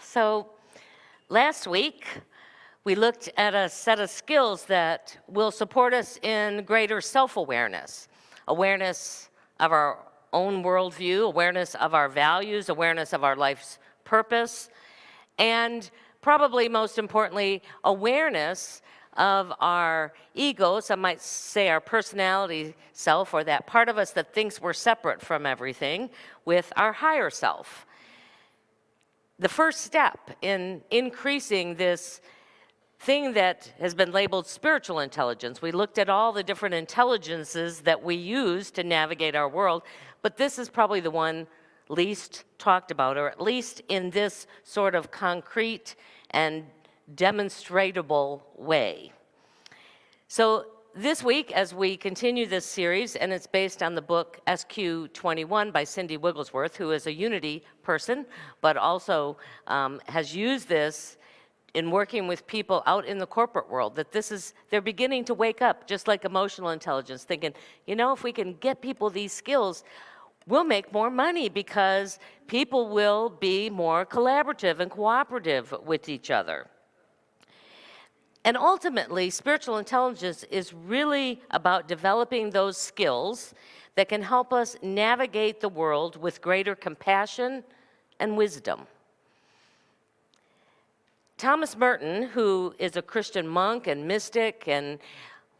So last week, we looked at a set of skills that will support us in greater self-awareness, awareness of our own worldview, awareness of our values, awareness of our life's purpose, and probably most importantly, awareness of our ego, some might say our personality self, or that part of us that thinks we're separate from everything, with our higher self. The first step in increasing this thing that has been labeled spiritual intelligence. We looked at all the different intelligences that we use to navigate our world, but this is probably the one least talked about, or at least in this sort of concrete and demonstratable way. So this week, as we continue this series, and it's based on the book SQ21 by Cindy Wigglesworth, who is a Unity person, but also has used this in working with people out in the corporate world, that they're beginning to wake up, just like emotional intelligence, thinking, you know, if we can get people these skills, we'll make more money because people will be more collaborative and cooperative with each other. And ultimately, spiritual intelligence is really about developing those skills that can help us navigate the world with greater compassion and wisdom. Thomas Merton, who is a Christian monk and mystic and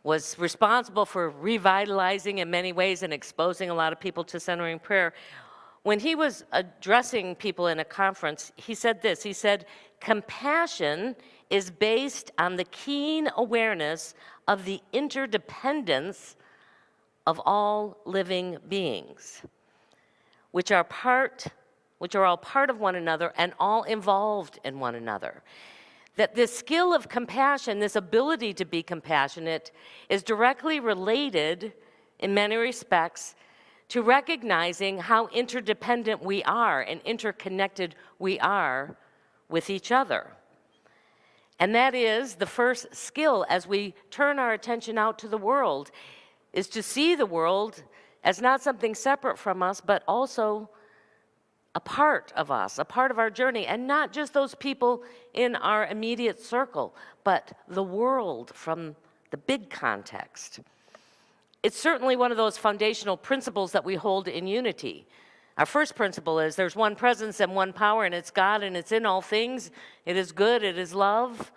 was responsible for revitalizing in many ways and exposing a lot of people to centering prayer, when he was addressing people in a conference, he said this. He said, compassion is based on the keen awareness of the interdependence of all living beings, which are all part of one another and all involved in one another. That this skill of compassion, this ability to be compassionate, is directly related in many respects to recognizing how interdependent we are and interconnected we are with each other. And that is the first skill as we turn our attention out to the world, is to see the world as not something separate from us, but also a part of us, a part of our journey, and not just those people in our immediate circle, but the world from the big context. It's certainly one of those foundational principles that we hold in Unity. Our first principle is there's one presence and one power, and it's God, and it's in all things. It is good, it is love.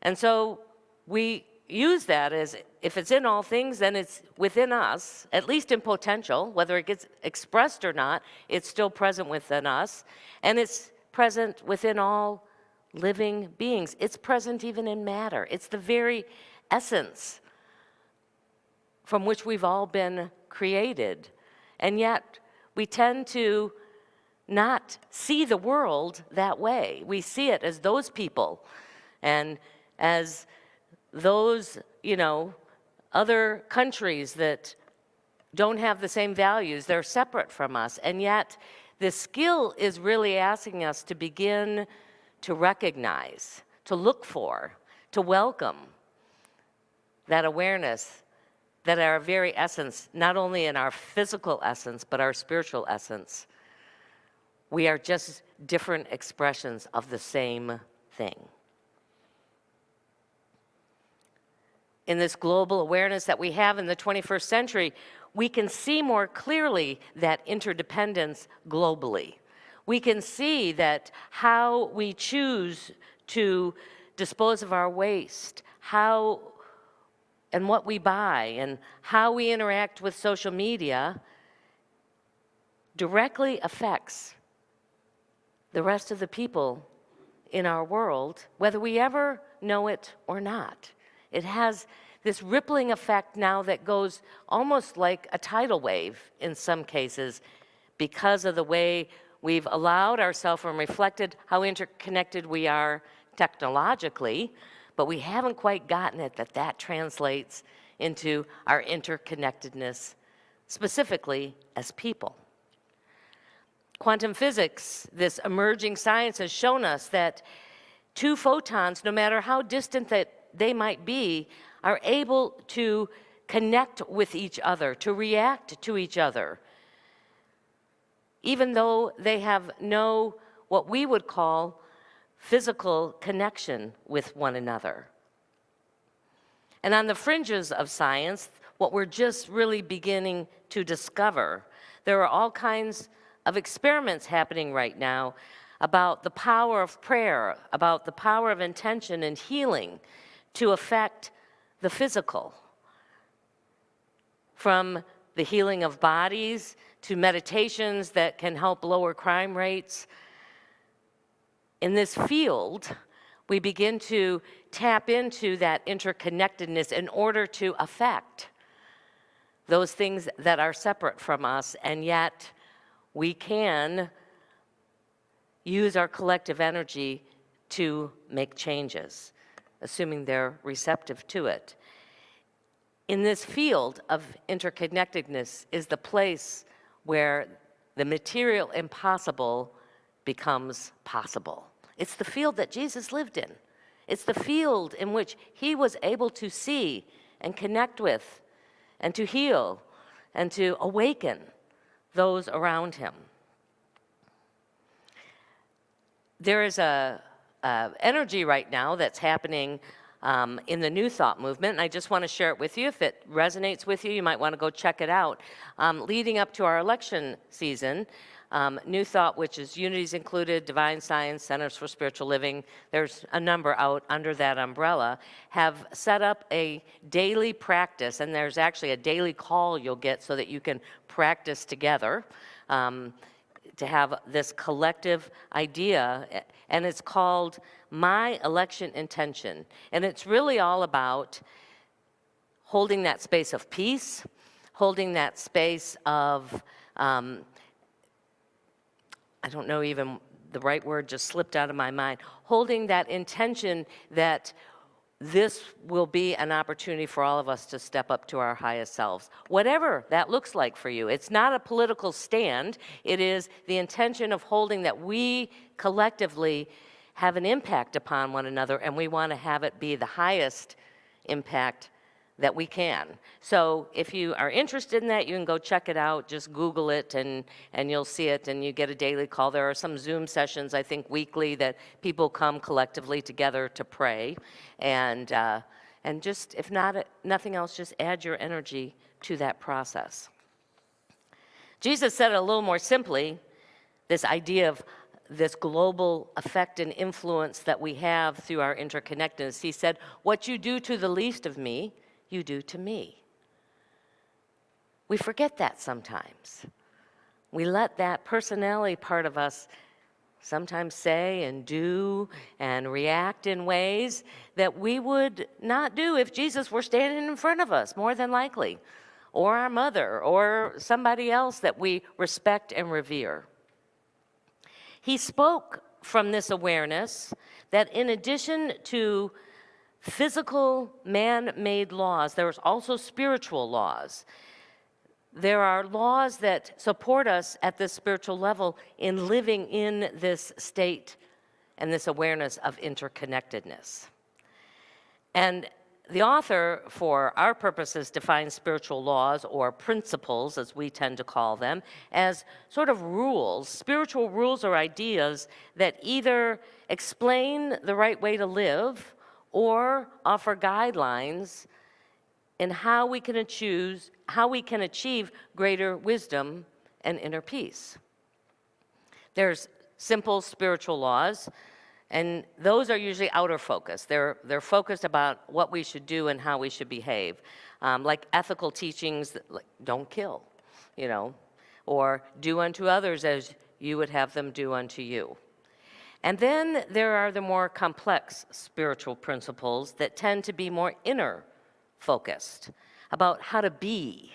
And so we use that as, if it's in all things, then it's within us, at least in potential. Whether it gets expressed or not, it's still present within us. And it's present within all living beings. It's present even in matter. It's the very essence from which we've all been created. And yet, we tend to not see the world that way. We see it as those people and as those, other countries that don't have the same values. They're separate from us. And yet, this skill is really asking us to begin to recognize, to look for, to welcome that awareness that our very essence, not only in our physical essence, but our spiritual essence, we are just different expressions of the same thing. In this global awareness that we have in the 21st century, we can see more clearly that interdependence globally. We can see that how we choose to dispose of our waste, how and what we buy, and how we interact with social media directly affects the rest of the people in our world, whether we ever know it or not. It has this rippling effect now that goes almost like a tidal wave in some cases because of the way we've allowed ourselves and reflected how interconnected we are technologically, but we haven't quite gotten it that translates into our interconnectedness, specifically as people. Quantum physics, this emerging science, has shown us that two photons, no matter how distant that they might be, are able to connect with each other, to react to each other, even though they have no what we would call physical connection with one another. And on the fringes of science, what we're just really beginning to discover, there are all kinds of experiments happening right now about the power of prayer, about the power of intention and healing to affect the physical. From the healing of bodies to meditations that can help lower crime rates. In this field, we begin to tap into that interconnectedness in order to affect those things that are separate from us, and yet we can use our collective energy to make changes, assuming they're receptive to it. In this field of interconnectedness is the place where the material impossible becomes possible. It's the field that Jesus lived in. It's the field in which he was able to see and connect with and to heal and to awaken those around him. There is a energy right now that's happening in the New Thought movement, and I just want to share it with you. If it resonates with you, you might want to go check it out. Leading up to our election season, New Thought, which is Unities Included, Divine Science, Centers for Spiritual Living, there's a number out under that umbrella, have set up a daily practice, and there's actually a daily call you'll get so that you can practice together to have this collective idea, and it's called My Election Intention. And it's really all about holding that space of peace, holding that space of, I don't know even the right word, just slipped out of my mind, holding that intention that this will be an opportunity for all of us to step up to our highest selves, whatever that looks like for you. It's not a political stand. It is the intention of holding that we collectively have an impact upon one another, and we want to have it be the highest impact that we can. So if you are interested in that, you can go check it out. Just Google it, and you'll see it, and you get a daily call. There are some Zoom sessions, I think, weekly that people come collectively together to pray. And just, if nothing else, just add your energy to that process. Jesus said it a little more simply, this idea of this global effect and influence that we have through our interconnectedness. He said, what you do to the least of me, you do to me. We forget that sometimes. We let that personality part of us sometimes say and do and react in ways that we would not do if Jesus were standing in front of us, more than likely, or our mother, or somebody else that we respect and revere. He spoke from this awareness that in addition to physical man-made laws, there is also spiritual laws. There are laws that support us at this spiritual level in living in this state and this awareness of interconnectedness. And the author, for our purposes, defines spiritual laws, or principles, as we tend to call them, as sort of rules. Spiritual rules are ideas that either explain the right way to live or offer guidelines in how we can achieve greater wisdom and inner peace. There's simple spiritual laws, and those are usually outer focus. They're focused about what we should do and how we should behave, like ethical teachings, like don't kill, or do unto others as you would have them do unto you. And then there are the more complex spiritual principles that tend to be more inner focused, about how to be,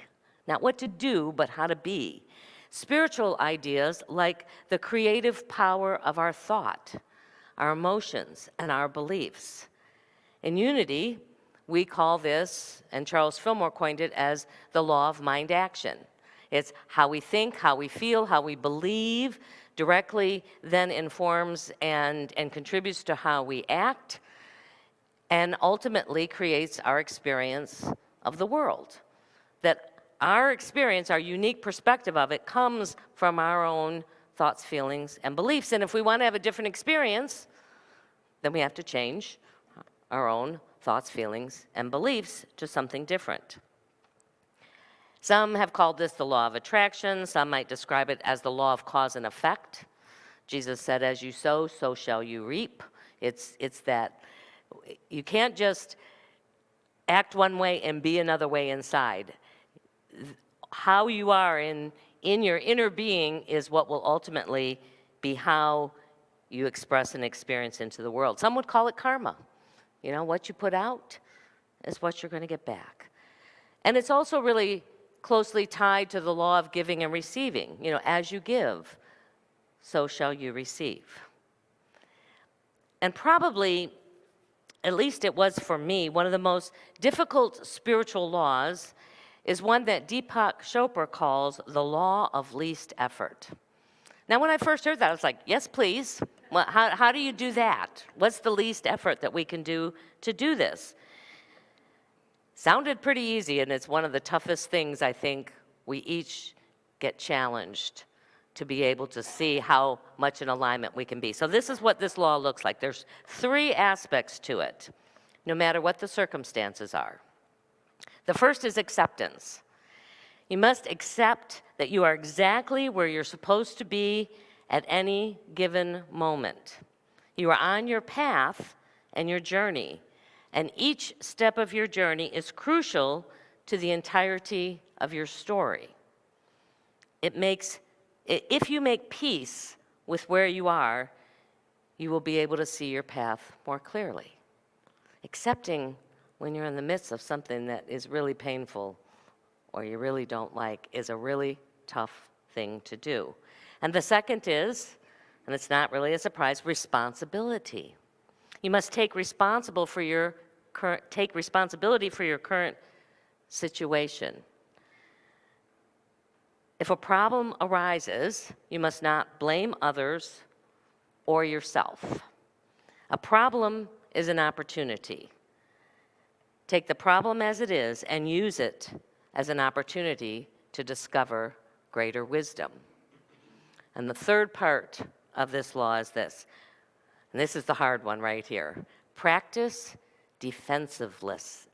not what to do, but how to be. Spiritual ideas like the creative power of our thought, our emotions, and our beliefs. In Unity, we call this, and Charles Fillmore coined it as the law of mind action. It's how we think, how we feel, how we believe, directly then informs and contributes to how we act, and ultimately creates our experience of the world. That our experience, our unique perspective of it, comes from our own thoughts, feelings, and beliefs. And if we want to have a different experience, then we have to change our own thoughts, feelings, and beliefs to something different. Some have called this the law of attraction. Some might describe it as the law of cause and effect. Jesus said, as you sow, so shall you reap. It's that you can't just act one way and be another way inside. How you are in your inner being is what will ultimately be how you express and experience into the world. Some would call it karma. You know, what you put out is what you're going to get back. And it's also really closely tied to the law of giving and receiving. You know, as you give, so shall you receive. And probably, at least it was for me, one of the most difficult spiritual laws is one that Deepak Chopra calls the law of least effort. Now, when I first heard that, I was like, yes, please. Well, how do you do that? What's the least effort that we can do to do this? Sounded pretty easy, and it's one of the toughest things I think we each get challenged to be able to see how much in alignment we can be. So this is what this law looks like. There's 3 aspects to it, no matter what the circumstances are. The first is acceptance. You must accept that you are exactly where you're supposed to be at any given moment. You are on your path and your journey, and each step of your journey is crucial to the entirety of your story. If you make peace with where you are, you will be able to see your path more clearly. Accepting when you're in the midst of something that is really painful or you really don't like is a really tough thing to do. And the second is, and it's not really a surprise, responsibility. You must take responsibility for your current situation. If a problem arises, you must not blame others or yourself. A problem is an opportunity. Take the problem as it is and use it as an opportunity to discover greater wisdom. And the third part of this law is this, and this is the hard one right here. Practice defenselessness.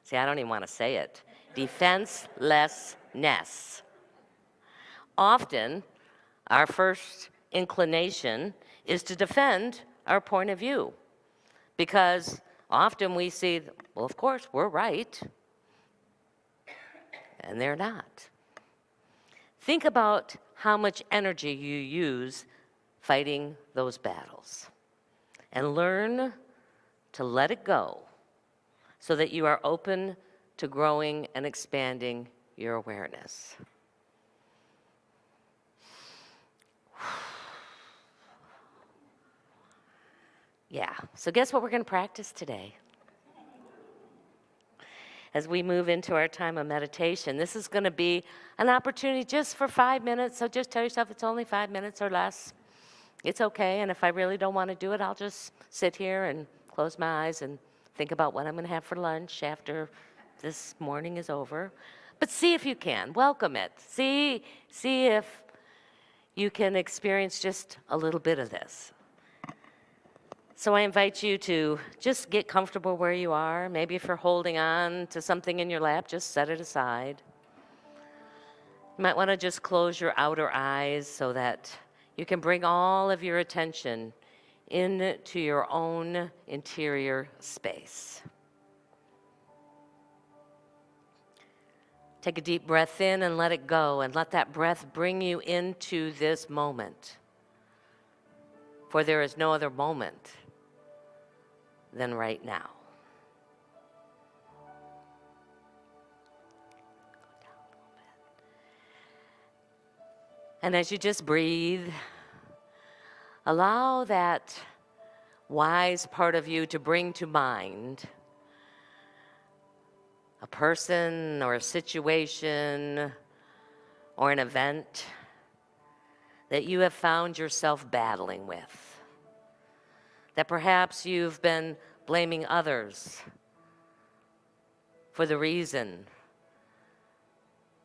See, I don't even want to say it. Defenselessness. Often, our first inclination is to defend our point of view because often we see, well, of course, we're right, and they're not. Think about how much energy you use fighting those battles and learn to let it go so that you are open to growing and expanding your awareness. Yeah, so guess what we're going to practice today? As we move into our time of meditation, this is going to be an opportunity just for 5 minutes, so just tell yourself it's only 5 minutes or less. It's okay, and if I really don't want to do it, I'll just sit here and close my eyes and think about what I'm going to have for lunch after this morning is over. But see if you can. Welcome it. See if you can experience just a little bit of this. So I invite you to just get comfortable where you are. Maybe if you're holding on to something in your lap, just set it aside. You might want to just close your outer eyes so that you can bring all of your attention into your own interior space. Take a deep breath in and let it go, and let that breath bring you into this moment. For there is no other moment than right now. And as you just breathe, allow that wise part of you to bring to mind a person or a situation or an event that you have found yourself battling with. That perhaps you've been blaming others for the reason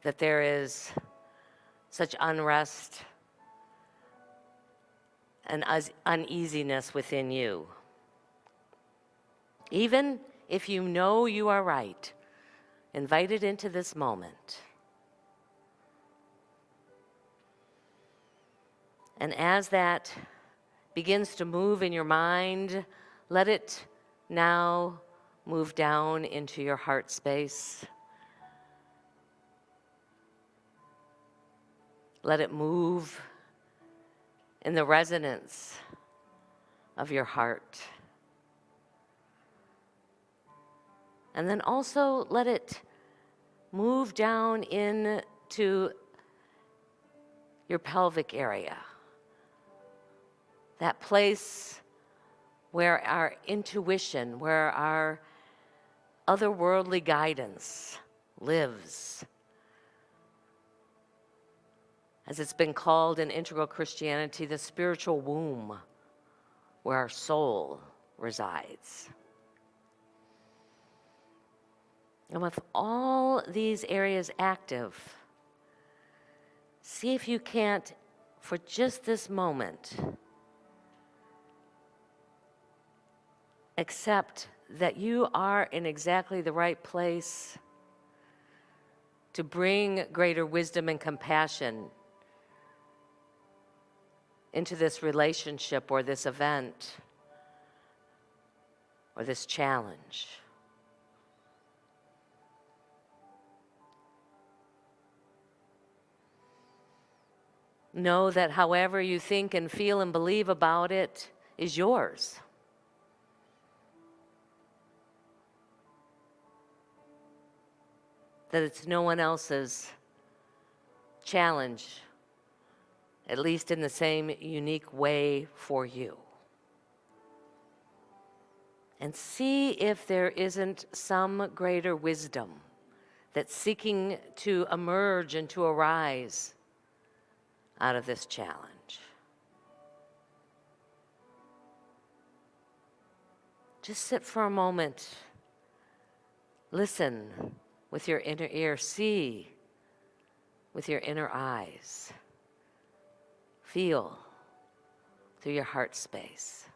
that there is such unrest and uneasiness within you. Even if you know you are right, invite it into this moment. And as that begins to move in your mind, let it now move down into your heart space. Let it move in the resonance of your heart. And then also let it move down into your pelvic area. That place where our intuition, where our otherworldly guidance lives. As it's been called in integral Christianity, the spiritual womb, where our soul resides. And with all these areas active, see if you can't, for just this moment, accept that you are in exactly the right place to bring greater wisdom and compassion into this relationship or this event or this challenge. Know that however you think and feel and believe about it is yours. That it's no one else's challenge, at least in the same unique way for you. And see if there isn't some greater wisdom that's seeking to emerge and to arise out of this challenge. Just sit for a moment. Listen with your inner ear. See with your inner eyes. Feel through your heart space.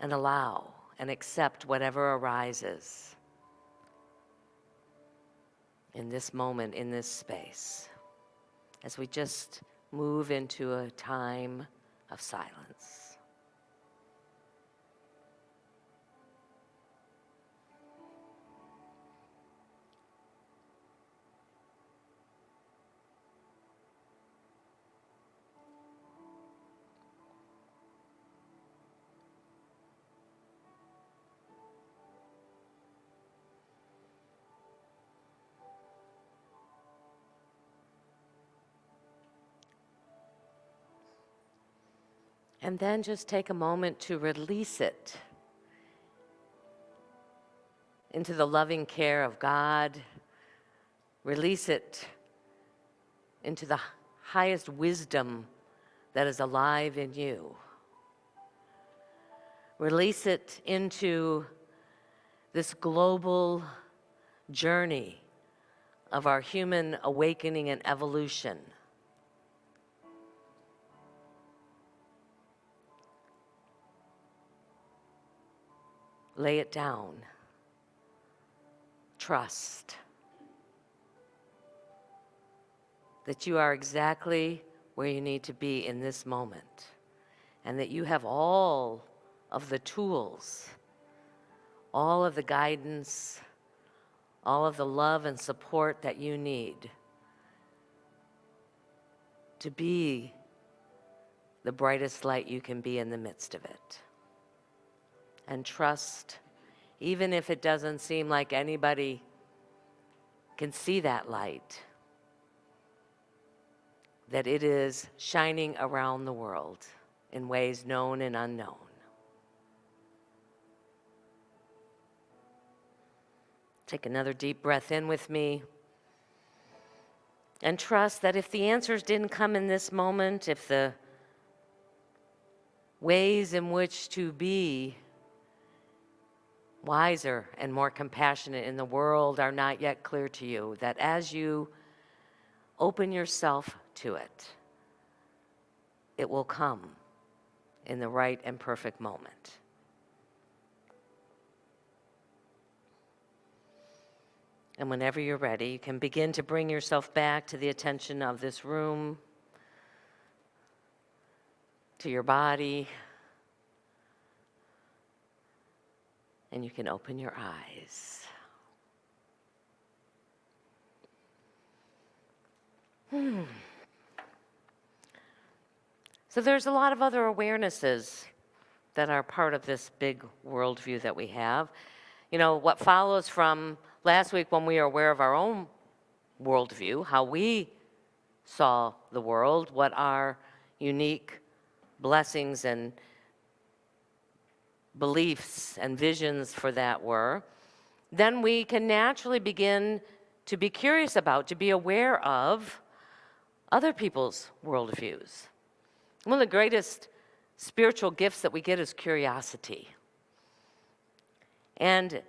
And allow and accept whatever arises in this moment, in this space, as we just move into a time of silence. And then just take a moment to release it into the loving care of God. Release it into the highest wisdom that is alive in you. Release it into this global journey of our human awakening and evolution. Lay it down. Trust that you are exactly where you need to be in this moment, and that you have all of the tools, all of the guidance, all of the love and support that you need to be the brightest light you can be in the midst of it. And trust, even if it doesn't seem like anybody can see that light, that it is shining around the world in ways known and unknown. Take another deep breath in with me. And trust that if the answers didn't come in this moment, if the ways in which to be wiser and more compassionate in the world are not yet clear to you, that as you open yourself to it. It will come in the right and perfect moment. And whenever you're ready, you can begin to bring yourself back to the attention of this room, to your body, and you can open your eyes. So there's a lot of other awarenesses that are part of this big worldview that we have. You know, what follows from last week when we are aware of our own worldview, how we saw the world, what our unique blessings and beliefs and visions for that were, then we can naturally begin to be curious about, to be aware of other people's worldviews. One of the greatest spiritual gifts that we get is curiosity. And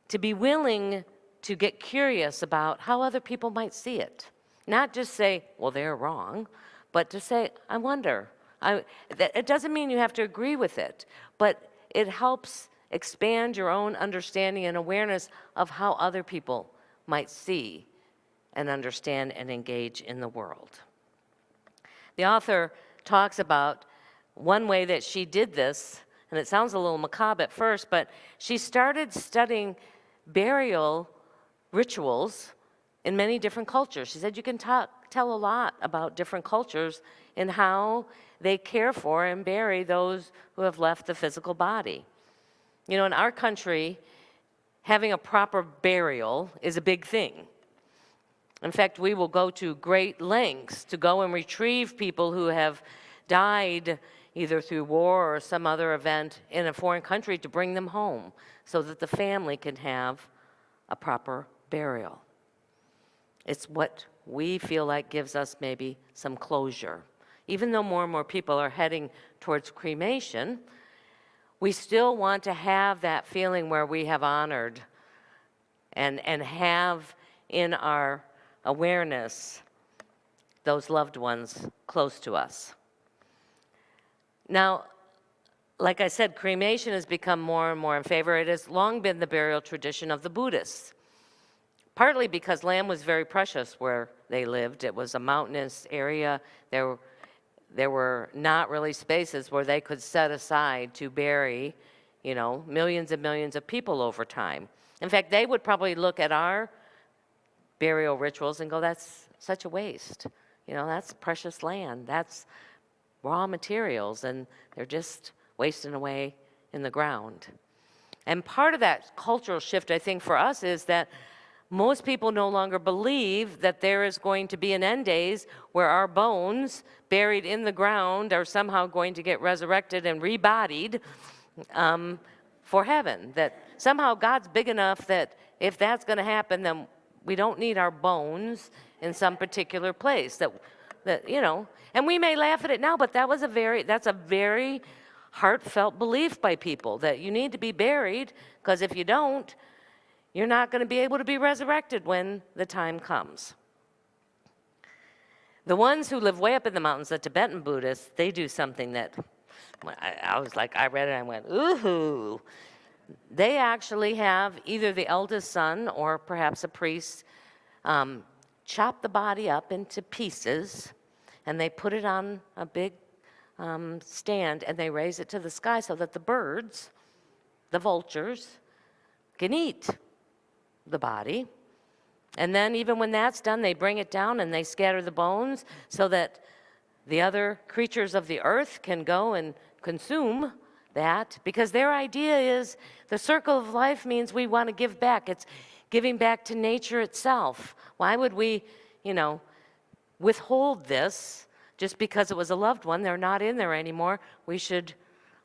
to be willing to get curious about how other people might see it. Not just say, well, they're wrong, but to say, I wonder. It doesn't mean you have to agree with it, but it helps expand your own understanding and awareness of how other people might see and understand and engage in the world. The author talks about one way that she did this, and it sounds a little macabre at first, but she started studying burial rituals in many different cultures. She said you can tell a lot about different cultures and how they care for and bury those who have left the physical body. You know, in our country, having a proper burial is a big thing. In fact, we will go to great lengths to go and retrieve people who have died either through war or some other event in a foreign country to bring them home so that the family can have a proper burial. It's what we feel like gives us maybe some closure. Even though more and more people are heading towards cremation, we still want to have that feeling where we have honored and have in our awareness those loved ones close to us. Now, like I said, cremation has become more and more in favor. It has long been the burial tradition of the Buddhists, partly because land was very precious where they lived. It was a mountainous area. There were not really spaces where they could set aside to bury, you know, millions and millions of people over time. In fact, they would probably look at our burial rituals and go, that's such a waste. You know, that's precious land. That's raw materials, and they're just wasting away in the ground. And part of that cultural shift, I think, for us is that most people no longer believe that there is going to be an end days where our bones buried in the ground are somehow going to get resurrected and rebodied for heaven. That somehow God's big enough that if that's going to happen, then we don't need our bones in some particular place. That you know, and we may laugh at it now, but that's a very heartfelt belief by people, that you need to be buried, because if you don't, you're not going to be able to be resurrected when the time comes. The ones who live way up in the mountains, the Tibetan Buddhists, they do something that I was like, I read it and I went, ooh. They actually have either the eldest son or perhaps a priest chop the body up into pieces, and they put it on a big stand, and they raise it to the sky so that the birds, the vultures, can eat the body. And then even when that's done, they bring it down and they scatter the bones so that the other creatures of the earth can go and consume that, because their idea is the circle of life means we want to give back. It's giving back to nature itself. Why would we, you know, withhold this just because it was a loved one? They're not in there anymore. We should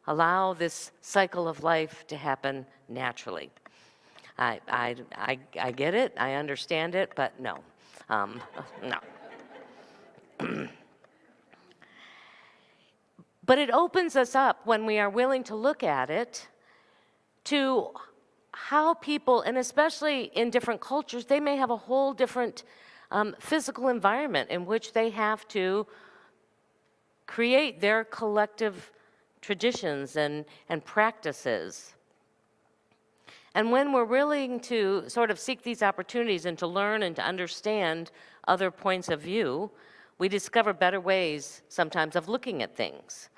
allow this cycle of life to happen naturally. I get it, I understand it, but no, no. But it opens us up, when we are willing to look at it, to how people, and especially in different cultures, they may have a whole different physical environment in which they have to create their collective traditions and practices. And when we're willing to sort of seek these opportunities and to learn and to understand other points of view, we discover better ways sometimes of looking at things.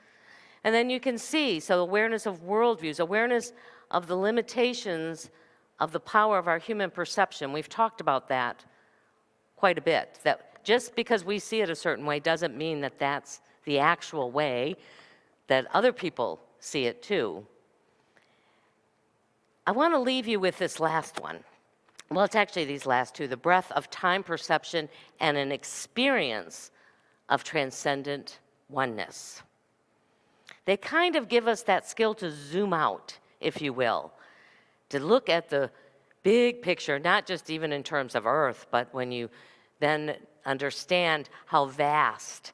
And then you can see, so awareness of worldviews, awareness of the limitations of the power of our human perception. We've talked about that quite a bit, that just because we see it a certain way doesn't mean that that's the actual way that other people see it too. I want to leave you with this last one. Well, it's actually these last two, the breadth of time perception and an experience of transcendent oneness. They kind of give us that skill to zoom out, if you will, to look at the big picture, not just even in terms of Earth, but when you then understand how vast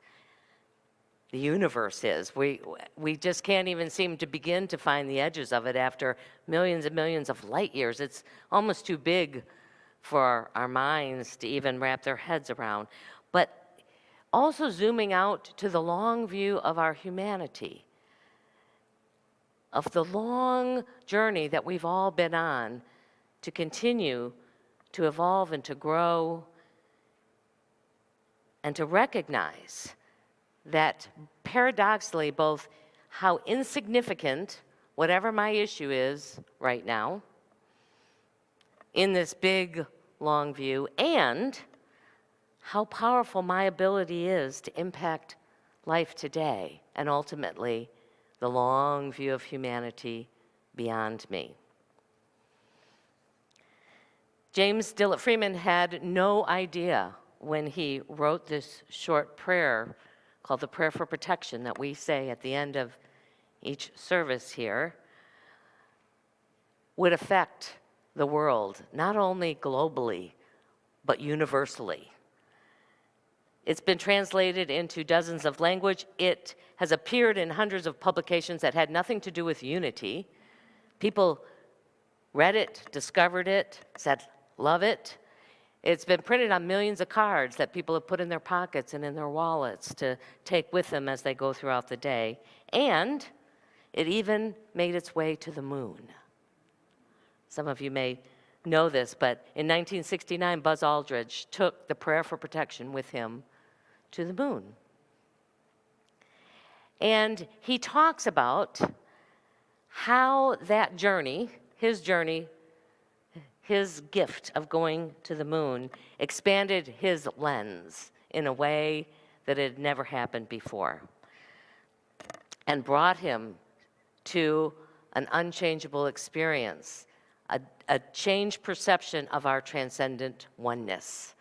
the universe is. We just can't even seem to begin to find the edges of it after millions and millions of light years. It's almost too big for our minds to even wrap their heads around. But also zooming out to the long view of our humanity, of the long journey that we've all been on to continue to evolve and to grow and to recognize that paradoxically, both how insignificant whatever my issue is right now in this big, long view, and how powerful my ability is to impact life today and ultimately the long view of humanity beyond me. James Dillett Freeman had no idea when he wrote this short prayer called the Prayer for Protection that we say at the end of each service here, would affect the world, not only globally, but universally. It's been translated into dozens of languages. It has appeared in hundreds of publications that had nothing to do with unity. People read it, discovered it, said, love it. It's been printed on millions of cards that people have put in their pockets and in their wallets to take with them as they go throughout the day. And it even made its way to the moon. Some of you may know this, but in 1969, Buzz Aldrin took the Prayer for Protection with him to the moon. And he talks about how that journey, his gift of going to the moon, expanded his lens in a way that had never happened before and brought him to an unchangeable experience, a changed perception of our transcendent oneness.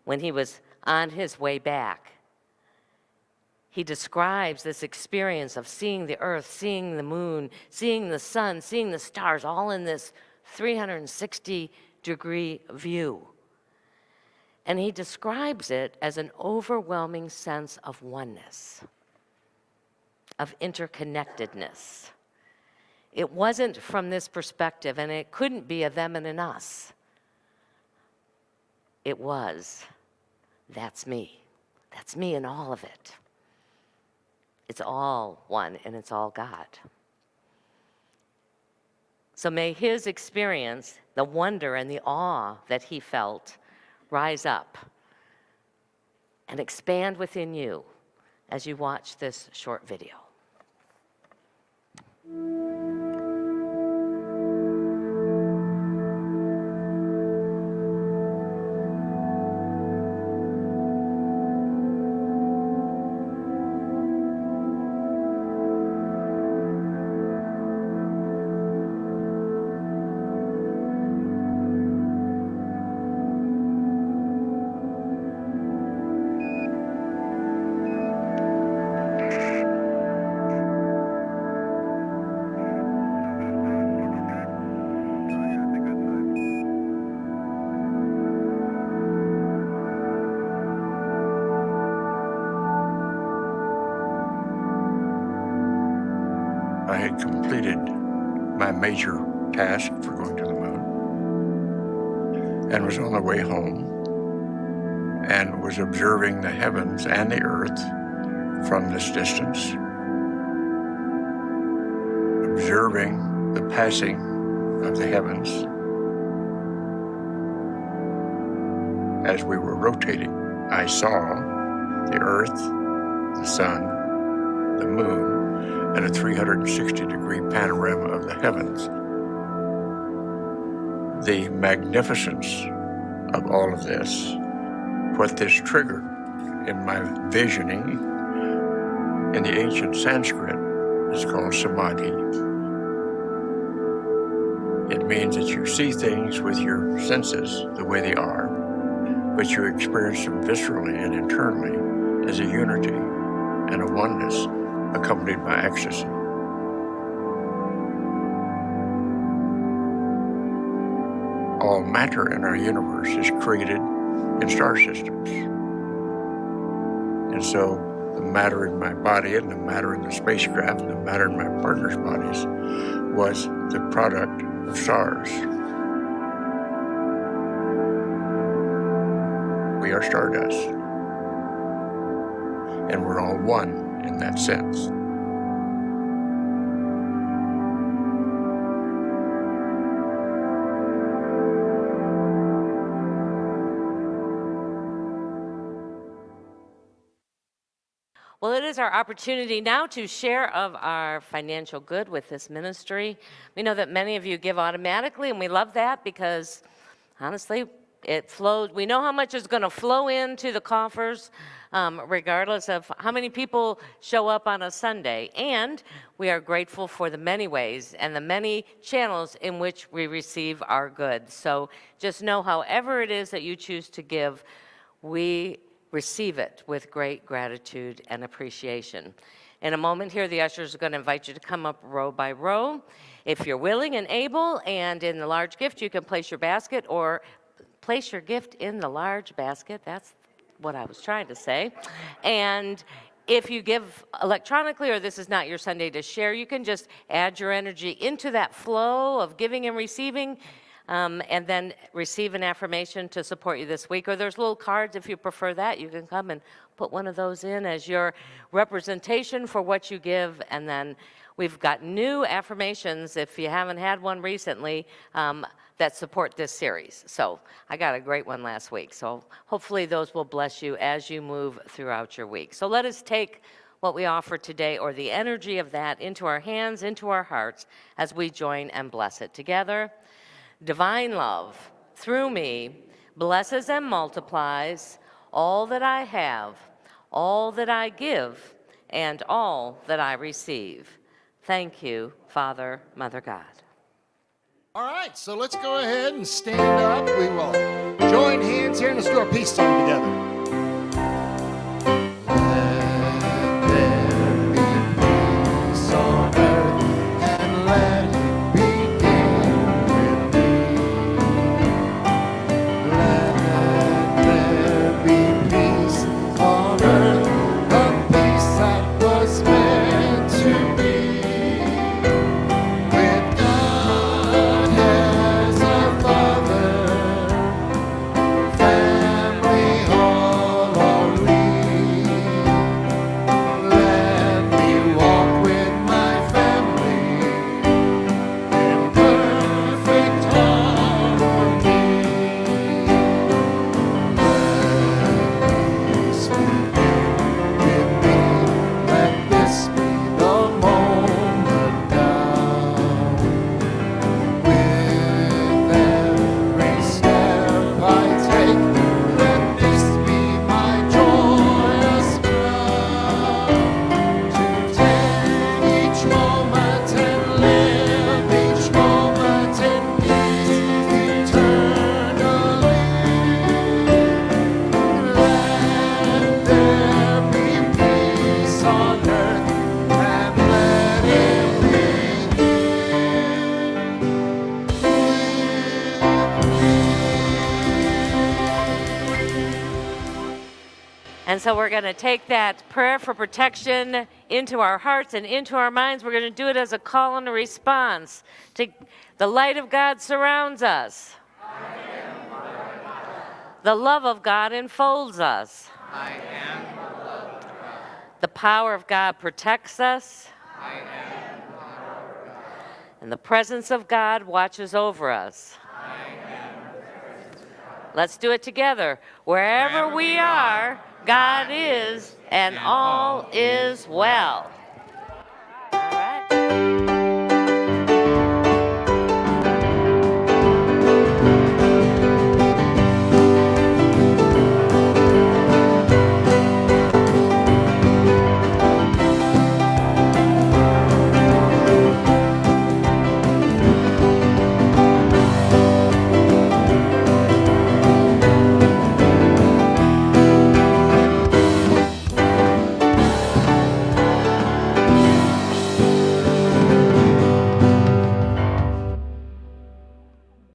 When he was on his way back, he describes this experience of seeing the earth, seeing the moon, seeing the sun, seeing the stars, all in this 360-degree view. And he describes it as an overwhelming sense of oneness, of interconnectedness. It wasn't from this perspective, and it couldn't be a them and an us. It was, that's me. That's me in all of it. It's all one, and it's all God. So may his experience, the wonder and the awe that he felt, rise up and expand within you as you watch this short video. I had completed my major task for going to the moon and was on the way home and was observing the heavens and the earth from this distance, observing the passing of the heavens as we were rotating. I saw the earth, the sun, the moon, and a 360-degree panorama of the heavens. The magnificence of all of this, what this triggered in my visioning, in the ancient Sanskrit, is called samadhi. It means that you see things with your senses the way they are, but you experience them viscerally and internally as a unity and a oneness accompanied by ecstasy. All matter in our universe is created in star systems. And so the matter in my body and the matter in the spacecraft and the matter in my partner's bodies was the product of stars. We are stardust. And we're all one in that sense. Well, it is our opportunity now to share of our financial good with this ministry. We know that many of you give automatically, and we love that because, honestly, it flows. We know how much is going to flow into the coffers, regardless of how many people show up on a Sunday. And we are grateful for the many ways and the many channels in which we receive our goods. So just know, however it is that you choose to give, we receive it with great gratitude and appreciation. In a moment here, the ushers are going to invite you to come up row by row. If you're willing and able, and in the large gift, you can place your basket or place your gift in the large basket. That's what I was trying to say. And if you give electronically, or this is not your Sunday to share, you can just add your energy into that flow of giving and receiving, and then receive an affirmation to support you this week. Or there's little cards if you prefer that. You can come and put one of those in as your representation for what you give. And then we've got new affirmations, if you haven't had one recently, that support this series. So I got a great one last week. So hopefully those will bless you as you move throughout your week. So let us take what we offer today, or the energy of that, into our hands, into our hearts, as we join and bless it together. Divine love, through me, blesses and multiplies all that I have, all that I give, and all that I receive. Thank you, Father, Mother God. All right, so let's go ahead and stand up. We will join hands here and let's do our peace song together. And so we're going to take that prayer for protection into our hearts and into our minds. We're going to do it as a call and a response to the light of God surrounds us. The love of God enfolds us. I am. The power of God protects us. I am. And the presence of God watches over us. Let's do it together. Wherever we are, God is, and all is well.